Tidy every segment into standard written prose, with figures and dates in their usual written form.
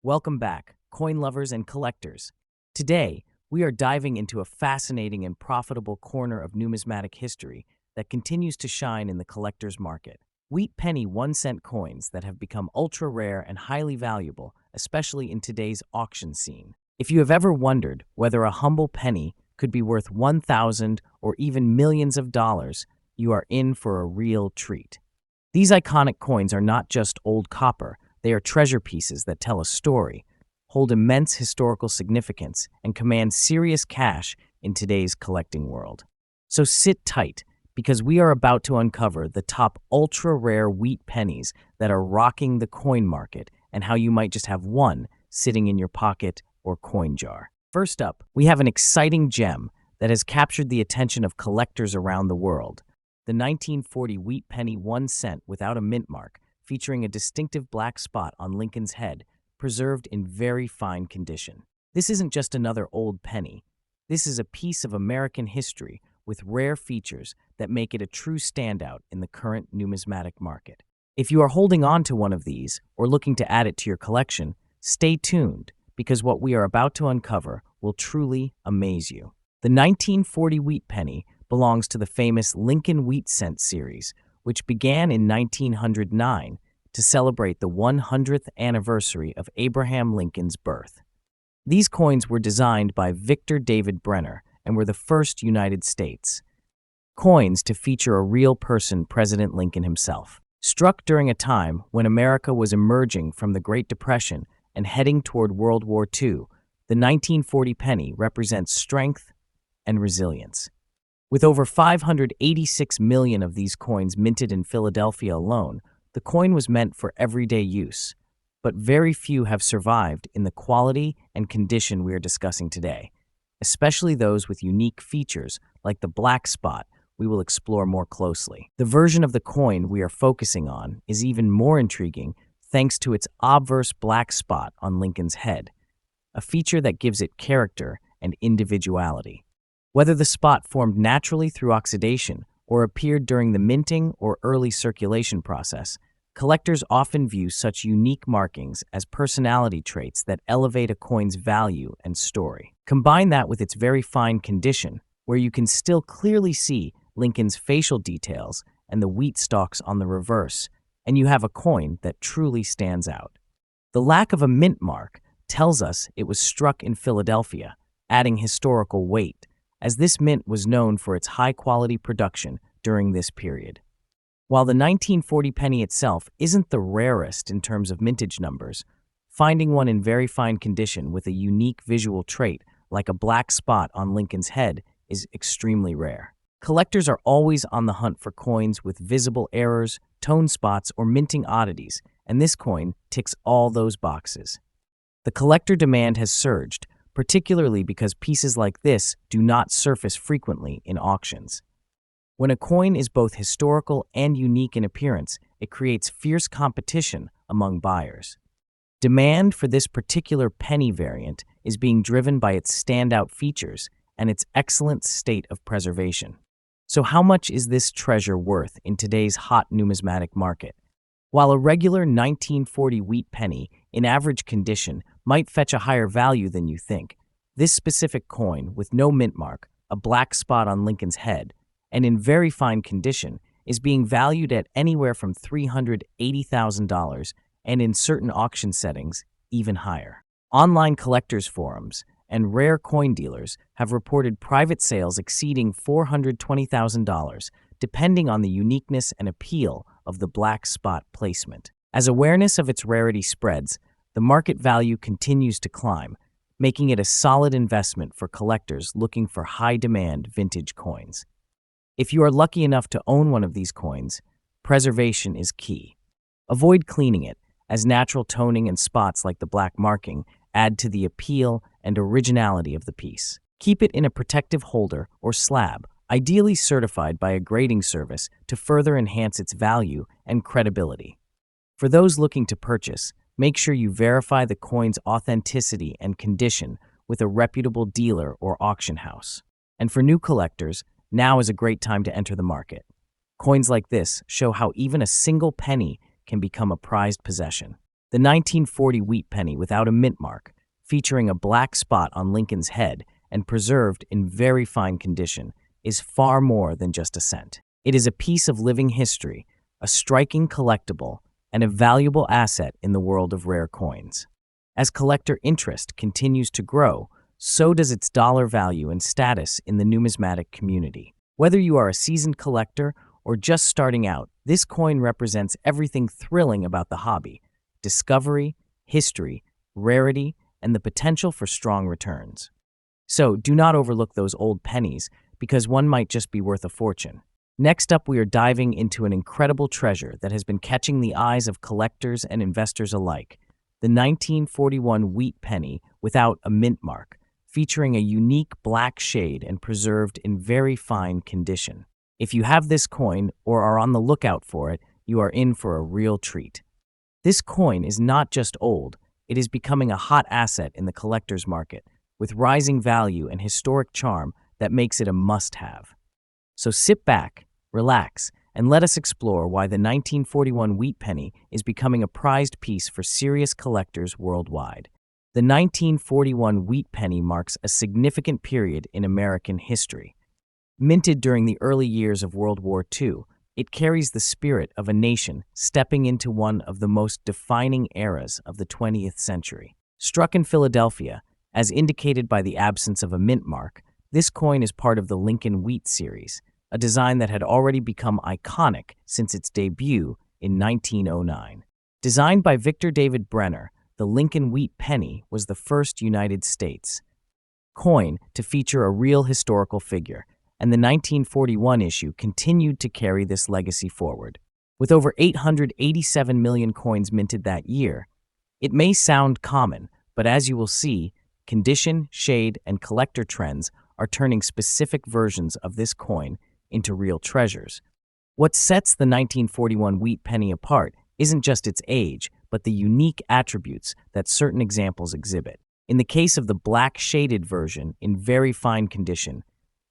Welcome back, coin lovers and collectors. Today, we are diving into a fascinating and profitable corner of numismatic history that continues to shine in the collector's market. Wheat penny 1-cent coins that have become ultra rare and highly valuable, especially in today's auction scene. If you have ever wondered whether a humble penny could be worth 1,000 or even millions of dollars, you are in for a real treat. These iconic coins are not just old copper. They are treasure pieces that tell a story, hold immense historical significance, and command serious cash in today's collecting world. So sit tight, because we are about to uncover the top ultra-rare wheat pennies that are rocking the coin market and how you might just have one sitting in your pocket or coin jar. First up, we have an exciting gem that has captured the attention of collectors around the world. The 1940 wheat penny 1 cent without a mint mark, featuring a distinctive black spot on Lincoln's head, preserved in very fine condition. This isn't just another old penny. This is a piece of American history with rare features that make it a true standout in the current numismatic market. If you are holding on to one of these or looking to add it to your collection, stay tuned, because what we are about to uncover will truly amaze you. The 1940 wheat penny belongs to the famous Lincoln Wheat Cent series, which began in 1909 to celebrate the 100th anniversary of Abraham Lincoln's birth. These coins were designed by Victor David Brenner and were the first United States coins to feature a real person, President Lincoln himself. Struck during a time when America was emerging from the Great Depression and heading toward World War II, the 1940 penny represents strength and resilience. With over 586 million of these coins minted in Philadelphia alone, the coin was meant for everyday use, but very few have survived in the quality and condition we are discussing today, especially those with unique features like the black spot we will explore more closely. The version of the coin we are focusing on is even more intriguing thanks to its obverse black spot on Lincoln's head, a feature that gives it character and individuality. Whether the spot formed naturally through oxidation or appeared during the minting or early circulation process, collectors often view such unique markings as personality traits that elevate a coin's value and story. Combine that with its very fine condition, where you can still clearly see Lincoln's facial details and the wheat stalks on the reverse, and you have a coin that truly stands out. The lack of a mint mark tells us it was struck in Philadelphia, adding historical weight, as this mint was known for its high-quality production during this period. While the 1940 penny itself isn't the rarest in terms of mintage numbers, finding one in very fine condition with a unique visual trait like a black spot on Lincoln's head is extremely rare. Collectors are always on the hunt for coins with visible errors, tone spots, or minting oddities, and this coin ticks all those boxes. The collector demand has surged, particularly because pieces like this do not surface frequently in auctions. When a coin is both historical and unique in appearance, it creates fierce competition among buyers. Demand for this particular penny variant is being driven by its standout features and its excellent state of preservation. So how much is this treasure worth in today's hot numismatic market? While a regular 1940 wheat penny in average condition might fetch a higher value than you think, this specific coin, with no mint mark, a black spot on Lincoln's head, and in very fine condition, is being valued at anywhere from $380,000 and in certain auction settings, even higher. Online collectors forums and rare coin dealers have reported private sales exceeding $420,000, depending on the uniqueness and appeal of the black spot placement. As awareness of its rarity spreads, the market value continues to climb, making it a solid investment for collectors looking for high-demand vintage coins. If you are lucky enough to own one of these coins, preservation is key. Avoid cleaning it, as natural toning and spots like the black marking add to the appeal and originality of the piece. Keep it in a protective holder or slab, ideally certified by a grading service to further enhance its value and credibility. For those looking to purchase, make sure you verify the coin's authenticity and condition with a reputable dealer or auction house. And for new collectors, now is a great time to enter the market. Coins like this show how even a single penny can become a prized possession. The 1940 wheat penny without a mint mark, featuring a black spot on Lincoln's head and preserved in very fine condition, is far more than just a cent. It is a piece of living history, a striking collectible, and a valuable asset in the world of rare coins. As collector interest continues to grow, so does its dollar value and status in the numismatic community. Whether you are a seasoned collector or just starting out, this coin represents everything thrilling about the hobby: discovery, history, rarity, and the potential for strong returns. So do not overlook those old pennies, because one might just be worth a fortune. Next up, we are diving into an incredible treasure that has been catching the eyes of collectors and investors alike: the 1941 wheat penny without a mint mark, featuring a unique black shade and preserved in very fine condition. If you have this coin or are on the lookout for it, you are in for a real treat. This coin is not just old, it is becoming a hot asset in the collector's market, with rising value and historic charm that makes it a must-have. So sit back, relax, and let us explore why the 1941 wheat penny is becoming a prized piece for serious collectors worldwide. The 1941 wheat penny marks a significant period in American history. Minted during the early years of World War II, it carries the spirit of a nation stepping into one of the most defining eras of the 20th century. Struck in Philadelphia, as indicated by the absence of a mint mark, this coin is part of the Lincoln Wheat series, a design that had already become iconic since its debut in 1909. Designed by Victor David Brenner, the Lincoln Wheat penny was the first United States coin to feature a real historical figure, and the 1941 issue continued to carry this legacy forward. With over 887 million coins minted that year, it may sound common, but as you will see, condition, shade, and collector trends are turning specific versions of this coin into real treasures. What sets the 1941 wheat penny apart isn't just its age, but the unique attributes that certain examples exhibit. In the case of the black shaded version in very fine condition,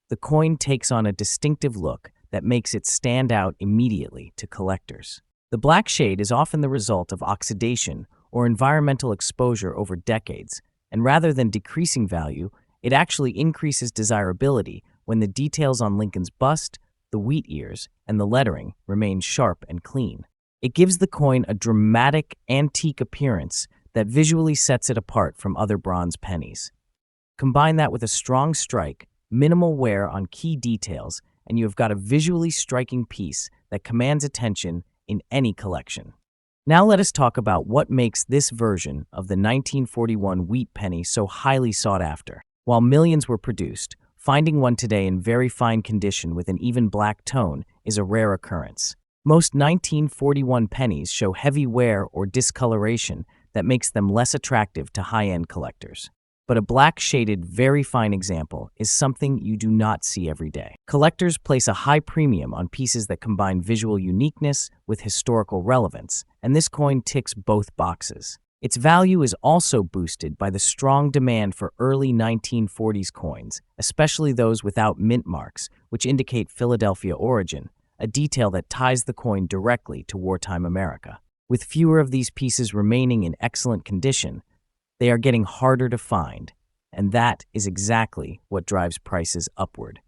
the coin takes on a distinctive look that makes it stand out immediately to collectors. The black shade is often the result of oxidation or environmental exposure over decades, and rather than decreasing value, it actually increases desirability when the details on Lincoln's bust, the wheat ears, and the lettering remain sharp and clean. It gives the coin a dramatic, antique appearance that visually sets it apart from other bronze pennies. Combine that with a strong strike, minimal wear on key details, and you have got a visually striking piece that commands attention in any collection. Now let us talk about what makes this version of the 1941 wheat penny so highly sought after. While millions were produced, finding one today in very fine condition with an even black tone is a rare occurrence. Most 1941 pennies show heavy wear or discoloration that makes them less attractive to high-end collectors. But a black-shaded, very fine example is something you do not see every day. Collectors place a high premium on pieces that combine visual uniqueness with historical relevance, and this coin ticks both boxes. Its value is also boosted by the strong demand for early 1940s coins, especially those without mint marks, which indicate Philadelphia origin, a detail that ties the coin directly to wartime America. With fewer of these pieces remaining in excellent condition, they are getting harder to find, and that is exactly what drives prices upward.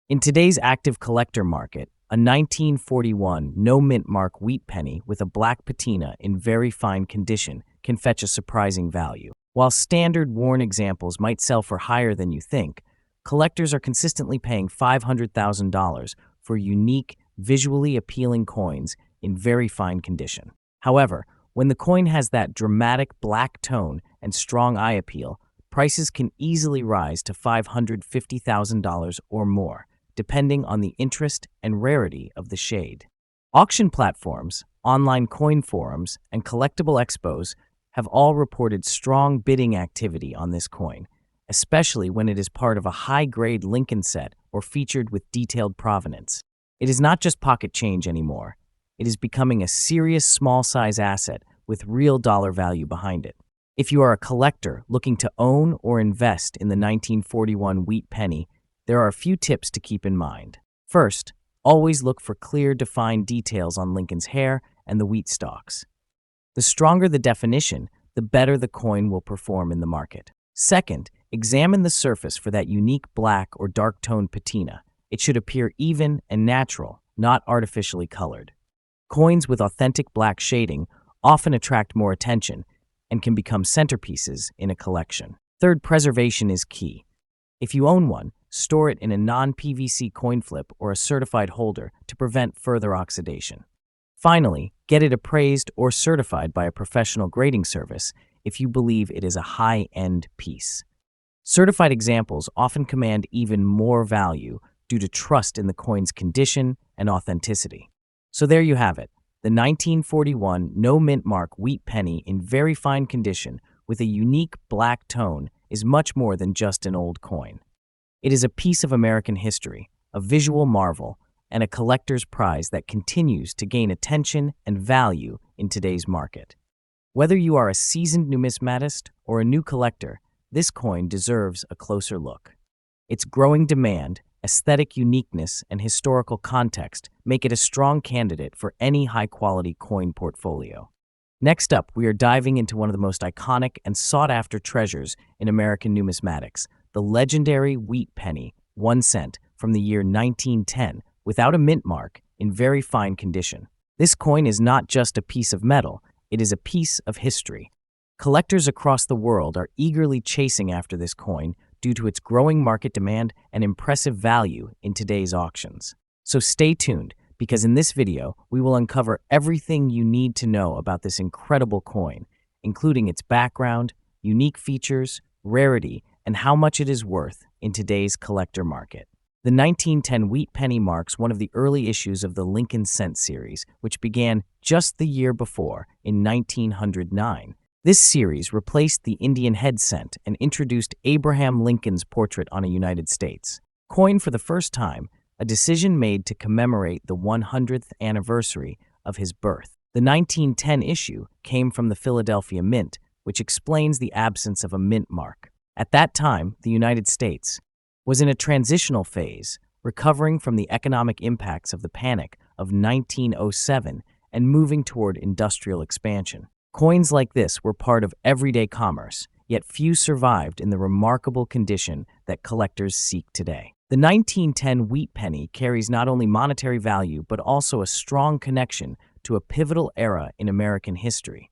In today's active collector market, a 1941 no-mint mark wheat penny with a black patina in very fine condition can fetch a surprising value. While standard worn examples might sell for higher than you think, collectors are consistently paying $500,000 for unique, visually appealing coins in very fine condition. However, when the coin has that dramatic black tone and strong eye appeal, prices can easily rise to $550,000 or more, depending on the interest and rarity of the shade. Auction platforms, online coin forums, and collectible expos have all reported strong bidding activity on this coin, especially when it is part of a high-grade Lincoln set or featured with detailed provenance. It is not just pocket change anymore. It is becoming a serious small-size asset with real dollar value behind it. If you are a collector looking to own or invest in the 1941 wheat penny, there are a few tips to keep in mind. First, always look for clear, defined details on Lincoln's hair and the wheat stalks. The stronger the definition, the better the coin will perform in the market. Second, examine the surface for that unique black or dark-toned patina. It should appear even and natural, not artificially colored. Coins with authentic black shading often attract more attention and can become centerpieces in a collection. Third, preservation is key. If you own one, store it in a non-PVC coin flip or a certified holder to prevent further oxidation. Finally, get it appraised or certified by a professional grading service if you believe it is a high-end piece. Certified examples often command even more value due to trust in the coin's condition and authenticity. So there you have it, the 1941 no mint mark wheat penny in very fine condition with a unique black tone is much more than just an old coin. It is a piece of American history, a visual marvel, and a collector's prize that continues to gain attention and value in today's market. Whether you are a seasoned numismatist or a new collector, this coin deserves a closer look. Its growing demand, aesthetic uniqueness, and historical context make it a strong candidate for any high-quality coin portfolio. Next up, we are diving into one of the most iconic and sought-after treasures in American numismatics, the legendary wheat penny, 1 cent, from the year 1910, without a mint mark, in very fine condition. This coin is not just a piece of metal, it is a piece of history. Collectors across the world are eagerly chasing after this coin due to its growing market demand and impressive value in today's auctions. So stay tuned, because in this video, we will uncover everything you need to know about this incredible coin, including its background, unique features, rarity, and how much it is worth in today's collector market. The 1910 wheat penny marks one of the early issues of the Lincoln Cent series, which began just the year before, in 1909. This series replaced the Indian head cent and introduced Abraham Lincoln's portrait on a United States coin for the first time, a decision made to commemorate the 100th anniversary of his birth. The 1910 issue came from the Philadelphia Mint, which explains the absence of a mint mark. At that time, the United States was in a transitional phase, recovering from the economic impacts of the Panic of 1907 and moving toward industrial expansion. Coins like this were part of everyday commerce, yet few survived in the remarkable condition that collectors seek today. The 1910 wheat penny carries not only monetary value but also a strong connection to a pivotal era in American history.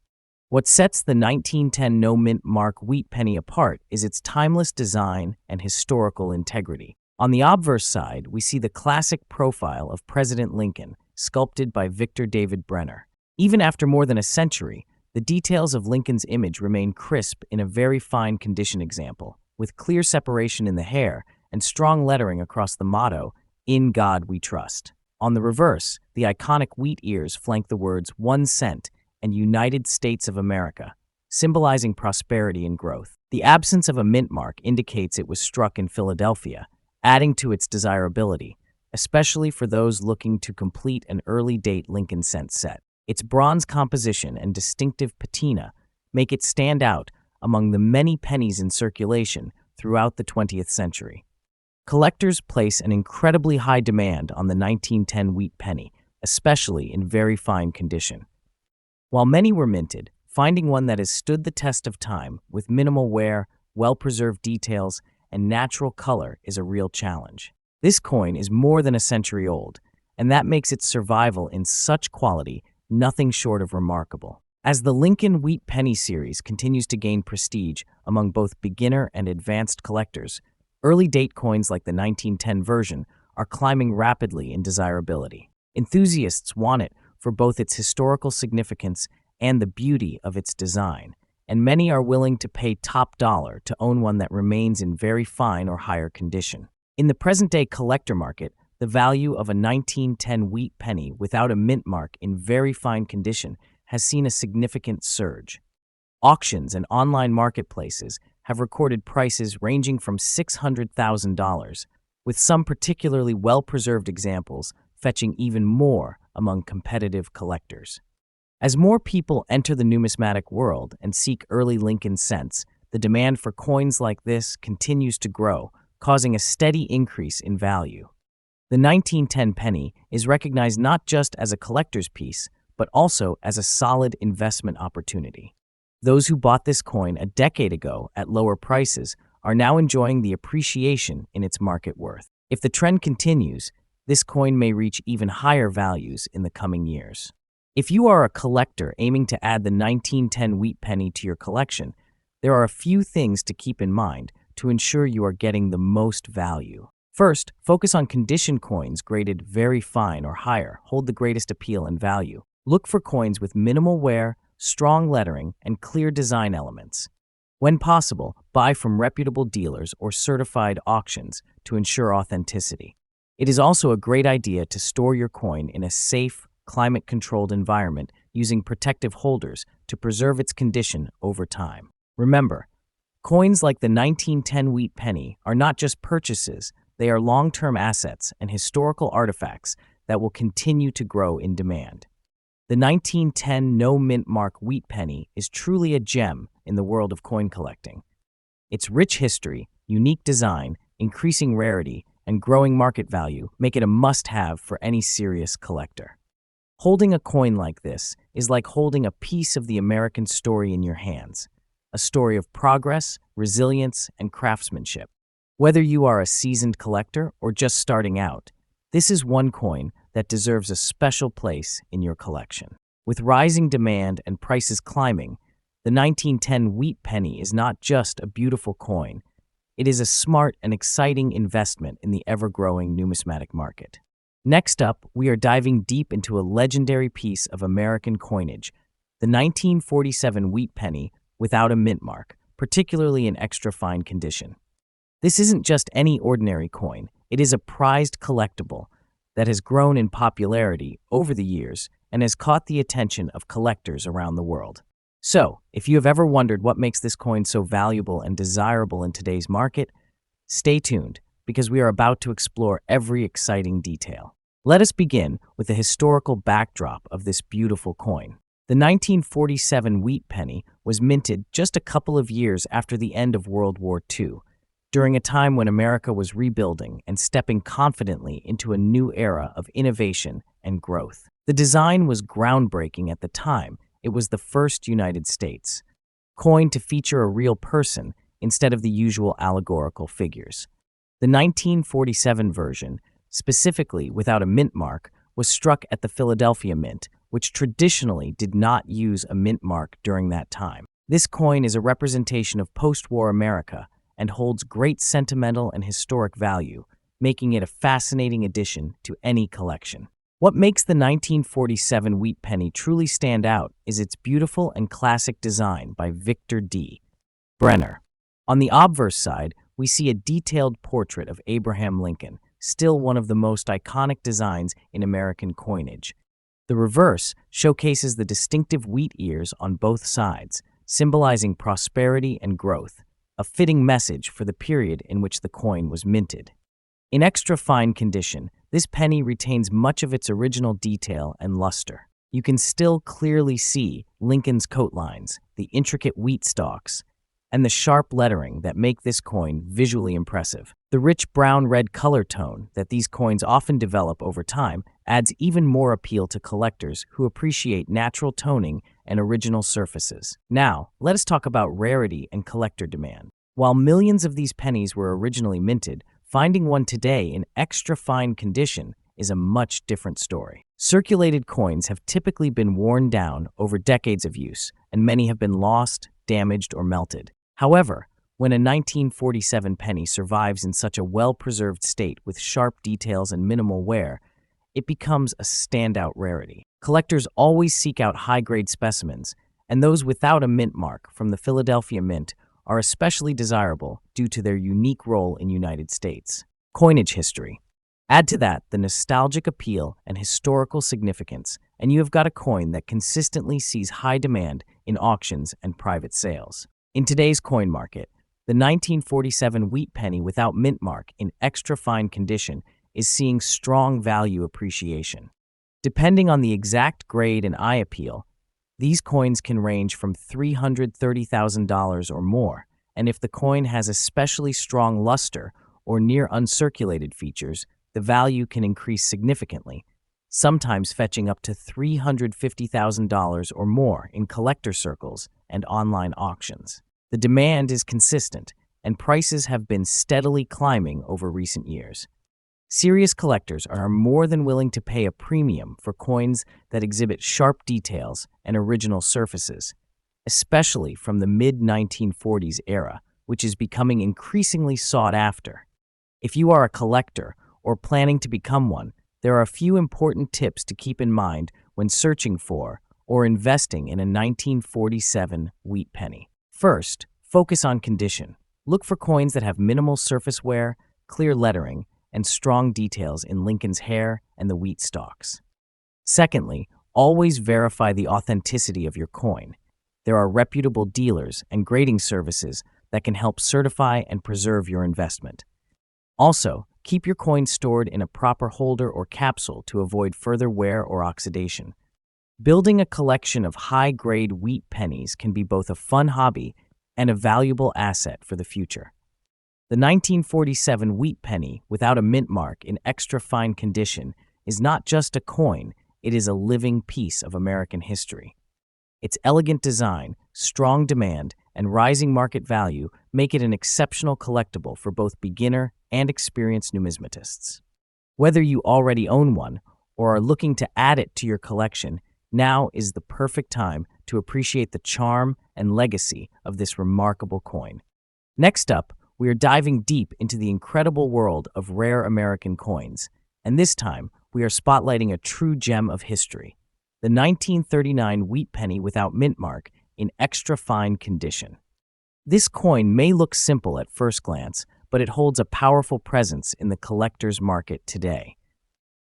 What sets the 1910 no mint mark wheat penny apart is its timeless design and historical integrity. On the obverse side, we see the classic profile of President Lincoln, sculpted by Victor David Brenner. Even after more than a century, the details of Lincoln's image remain crisp in a very fine condition example, with clear separation in the hair and strong lettering across the motto, "In God We Trust." On the reverse, the iconic wheat ears flank the words 1 cent and United States of America, symbolizing prosperity and growth. The absence of a mint mark indicates it was struck in Philadelphia, adding to its desirability, especially for those looking to complete an early-date Lincoln cent set. Its bronze composition and distinctive patina make it stand out among the many pennies in circulation throughout the 20th century. Collectors place an incredibly high demand on the 1910 wheat penny, especially in very fine condition. While many were minted, finding one that has stood the test of time with minimal wear, well-preserved details, and natural color is a real challenge. This coin is more than a century old, and that makes its survival in such quality nothing short of remarkable. As the Lincoln Wheat Penny series continues to gain prestige among both beginner and advanced collectors, early date coins like the 1910 version are climbing rapidly in desirability. Enthusiasts want it for both its historical significance and the beauty of its design, and many are willing to pay top dollar to own one that remains in very fine or higher condition. In the present-day collector market, the value of a 1910 wheat penny without a mint mark in very fine condition has seen a significant surge. Auctions and online marketplaces have recorded prices ranging from $600,000, with some particularly well-preserved examples fetching even more among competitive collectors. As more people enter the numismatic world and seek early Lincoln cents, the demand for coins like this continues to grow, causing a steady increase in value. The 1910 penny is recognized not just as a collector's piece, but also as a solid investment opportunity. Those who bought this coin a decade ago at lower prices are now enjoying the appreciation in its market worth. If the trend continues, this coin may reach even higher values in the coming years. If you are a collector aiming to add the 1910 wheat penny to your collection, there are a few things to keep in mind to ensure you are getting the most value. First, focus on condition coins graded very fine or higher hold the greatest appeal and value. Look for coins with minimal wear, strong lettering, and clear design elements. When possible, buy from reputable dealers or certified auctions to ensure authenticity. It is also a great idea to store your coin in a safe, climate-controlled environment using protective holders to preserve its condition over time. Remember, coins like the 1910 wheat penny are not just purchases, they are long-term assets and historical artifacts that will continue to grow in demand. The 1910 no mint mark wheat penny is truly a gem in the world of coin collecting. Its rich history, unique design, increasing rarity, and growing market value make it a must-have for any serious collector. Holding a coin like this is like holding a piece of the American story in your hands, a story of progress, resilience, and craftsmanship. Whether you are a seasoned collector or just starting out, this is one coin that deserves a special place in your collection. With rising demand and prices climbing, the 1910 wheat penny is not just a beautiful coin, it is a smart and exciting investment in the ever-growing numismatic market. Next up, we are diving deep into a legendary piece of American coinage, the 1947 wheat penny without a mint mark, particularly in extra fine condition. This isn't just any ordinary coin, it is a prized collectible that has grown in popularity over the years and has caught the attention of collectors around the world. So, if you have ever wondered what makes this coin so valuable and desirable in today's market, stay tuned because we are about to explore every exciting detail. Let us begin with the historical backdrop of this beautiful coin. The 1947 wheat penny was minted just a couple of years after the end of World War II, during a time when America was rebuilding and stepping confidently into a new era of innovation and growth. The design was groundbreaking at the time. It was the first United States coin to feature a real person instead of the usual allegorical figures. The 1947 version, specifically without a mint mark, was struck at the Philadelphia Mint, which traditionally did not use a mint mark during that time. This coin is a representation of post-war America and holds great sentimental and historic value, making it a fascinating addition to any collection. What makes the 1947 wheat penny truly stand out is its beautiful and classic design by Victor D. Brenner. On the obverse side, we see a detailed portrait of Abraham Lincoln, still one of the most iconic designs in American coinage. The reverse showcases the distinctive wheat ears on both sides, symbolizing prosperity and growth, a fitting message for the period in which the coin was minted. In extra fine condition, this penny retains much of its original detail and luster. You can still clearly see Lincoln's coat lines, the intricate wheat stalks, and the sharp lettering that make this coin visually impressive. The rich brown-red color tone that these coins often develop over time adds even more appeal to collectors who appreciate natural toning and original surfaces. Now, let us talk about rarity and collector demand. While millions of these pennies were originally minted, finding one today in extra fine condition is a much different story. Circulated coins have typically been worn down over decades of use, and many have been lost, damaged, or melted. However, when a 1947 penny survives in such a well-preserved state with sharp details and minimal wear, it becomes a standout rarity. Collectors always seek out high-grade specimens, and those without a mint mark from the Philadelphia Mint are especially desirable due to their unique role in the United States. Coinage history. Add to that the nostalgic appeal and historical significance, and you have got a coin that consistently sees high demand in auctions and private sales. In today's coin market, the 1947 wheat penny without mint mark in extra fine condition is seeing strong value appreciation. Depending on the exact grade and eye appeal, these coins can range from $330,000 or more, and if the coin has especially strong luster or near uncirculated features, the value can increase significantly, sometimes fetching up to $350,000 or more in collector circles and online auctions. The demand is consistent, and prices have been steadily climbing over recent years. Serious collectors are more than willing to pay a premium for coins that exhibit sharp details and original surfaces, especially from the mid-1940s era, which is becoming increasingly sought after. If you are a collector or planning to become one, there are a few important tips to keep in mind when searching for or investing in a 1947 wheat penny. First, focus on condition. Look for coins that have minimal surface wear, clear lettering, and strong details in Lincoln's hair and the wheat stalks. Secondly, always verify the authenticity of your coin. There are reputable dealers and grading services that can help certify and preserve your investment. Also, keep your coin stored in a proper holder or capsule to avoid further wear or oxidation. Building a collection of high-grade wheat pennies can be both a fun hobby and a valuable asset for the future. The 1947 wheat penny without a mint mark in extra fine condition is not just a coin, it is a living piece of American history. Its elegant design, strong demand, and rising market value make it an exceptional collectible for both beginner and experienced numismatists. Whether you already own one or are looking to add it to your collection, now is the perfect time to appreciate the charm and legacy of this remarkable coin. Next up, we are diving deep into the incredible world of rare American coins, and this time we are spotlighting a true gem of history, the 1939 wheat penny without mint mark in extra fine condition. This coin may look simple at first glance, but it holds a powerful presence in the collector's market today.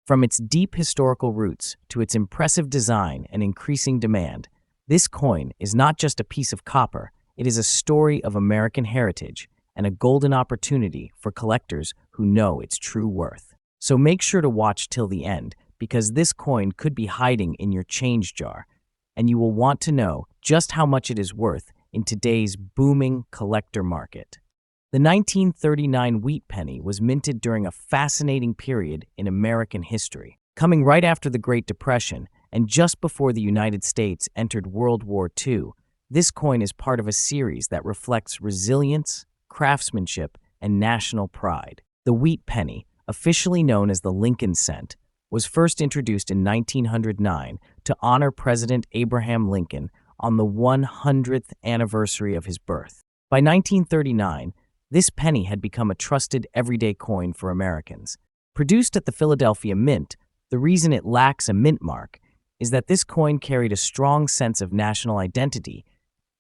From its deep historical roots to its impressive design and increasing demand, this coin is not just a piece of copper, it is a story of American heritage and a golden opportunity for collectors who know its true worth. So make sure to watch till the end, because this coin could be hiding in your change jar, and you will want to know just how much it is worth in today's booming collector market. The 1939 wheat penny was minted during a fascinating period in American history, coming right after the Great Depression and just before the United States entered World War II. This coin is part of a series that reflects resilience, craftsmanship, and national pride. The wheat penny, officially known as the Lincoln cent, was first introduced in 1909 to honor President Abraham Lincoln on the 100th anniversary of his birth. By 1939, this penny had become a trusted everyday coin for Americans. Produced at the Philadelphia Mint, the reason it lacks a mint mark is that this coin carried a strong sense of national identity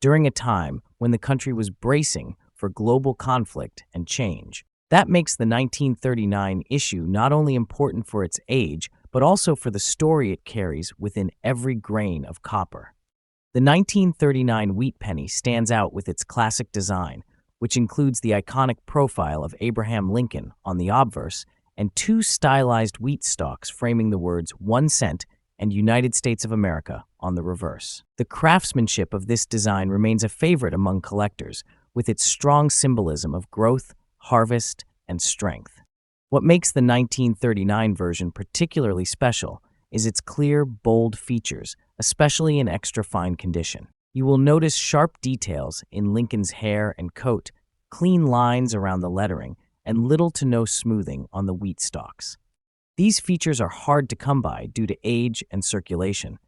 during a time when the country was bracing for global conflict and change. That makes the 1939 issue not only important for its age, but also for the story it carries within every grain of copper. The 1939 wheat penny stands out with its classic design, which includes the iconic profile of Abraham Lincoln on the obverse and two stylized wheat stalks framing the words 1 cent and United States of America on the reverse. The craftsmanship of this design remains a favorite among collectors, with its strong symbolism of growth, harvest, and strength. What makes the 1939 version particularly special is its clear, bold features, especially in extra fine condition. You will notice sharp details in Lincoln's hair and coat, clean lines around the lettering, and little to no smoothing on the wheat stalks. These features are hard to come by due to age and circulation,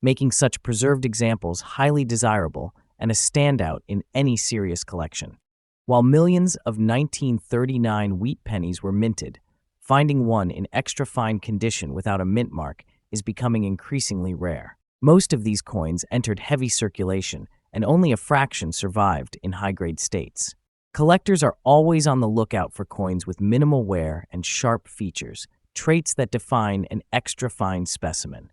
making such preserved examples highly desirable and a standout in any serious collection. While millions of 1939 wheat pennies were minted, finding one in extra fine condition without a mint mark is becoming increasingly rare. Most of these coins entered heavy circulation, and only a fraction survived in high-grade states. Collectors are always on the lookout for coins with minimal wear and sharp features, traits that define an extra fine specimen.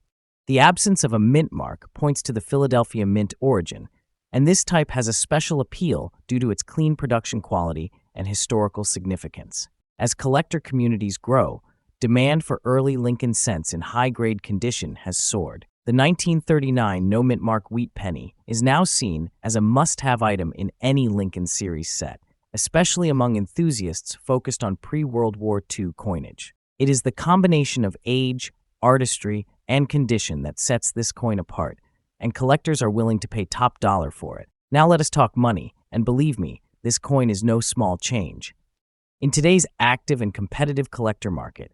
The absence of a mint mark points to the Philadelphia Mint origin, and this type has a special appeal due to its clean production quality and historical significance. As collector communities grow, demand for early Lincoln cents in high-grade condition has soared. The 1939 no mint mark wheat penny is now seen as a must-have item in any Lincoln series set, especially among enthusiasts focused on pre-World War II coinage. It is the combination of age, artistry, and condition that sets this coin apart, and collectors are willing to pay top dollar for it. Now let us talk money, and believe me, this coin is no small change. In today's active and competitive collector market,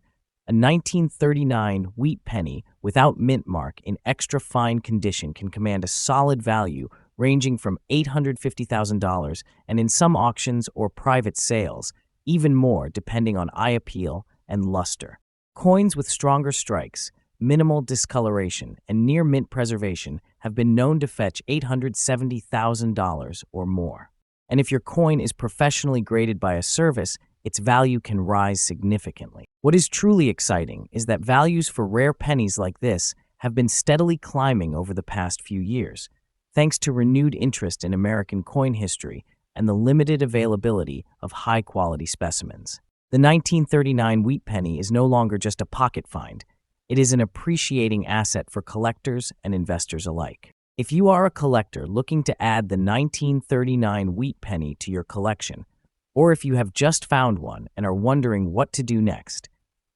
a 1939 wheat penny without mint mark in extra fine condition can command a solid value ranging from $850,000 and in some auctions or private sales, even more depending on eye appeal and luster. Coins with stronger strikes, minimal discoloration, and near mint preservation have been known to fetch $870,000 or more. And if your coin is professionally graded by a service, its value can rise significantly. What is truly exciting is that values for rare pennies like this have been steadily climbing over the past few years, thanks to renewed interest in American coin history and the limited availability of high-quality specimens. The 1939 wheat penny is no longer just a pocket find. It is an appreciating asset for collectors and investors alike. If you are a collector looking to add the 1939 wheat penny to your collection, or if you have just found one and are wondering what to do next,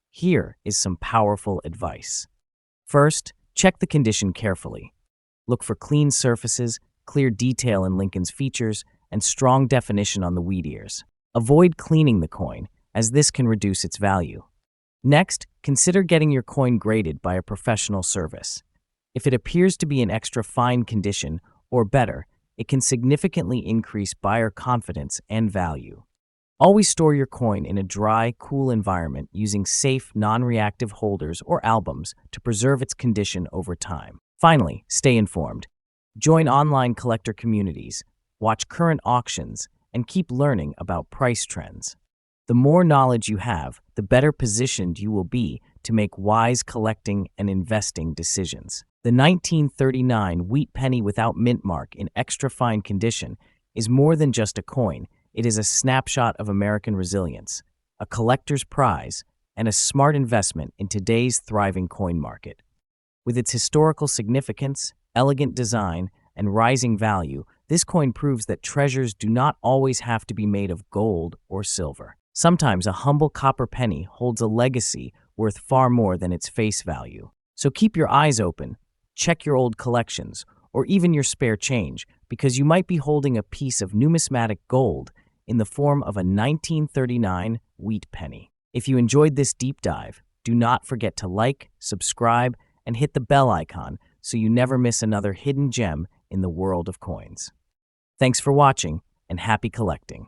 here is some powerful advice. First, check the condition carefully. Look for clean surfaces, clear detail in Lincoln's features, and strong definition on the wheat ears. Avoid cleaning the coin, as this can reduce its value. Next, consider getting your coin graded by a professional service. If it appears to be in extra fine condition, or better, it can significantly increase buyer confidence and value. Always store your coin in a dry, cool environment using safe, non-reactive holders or albums to preserve its condition over time. Finally, stay informed. Join online collector communities, watch current auctions, and keep learning about price trends. The more knowledge you have, the better positioned you will be to make wise collecting and investing decisions. The 1939 wheat penny without mint mark in extra fine condition is more than just a coin. It is a snapshot of American resilience, a collector's prize, and a smart investment in today's thriving coin market. With its historical significance, elegant design, and rising value, this coin proves that treasures do not always have to be made of gold or silver. Sometimes a humble copper penny holds a legacy worth far more than its face value. So keep your eyes open, check your old collections, or even your spare change, because you might be holding a piece of numismatic gold in the form of a 1939 wheat penny. If you enjoyed this deep dive, do not forget to like, subscribe, and hit the bell icon so you never miss another hidden gem in the world of coins. Thanks for watching, and happy collecting.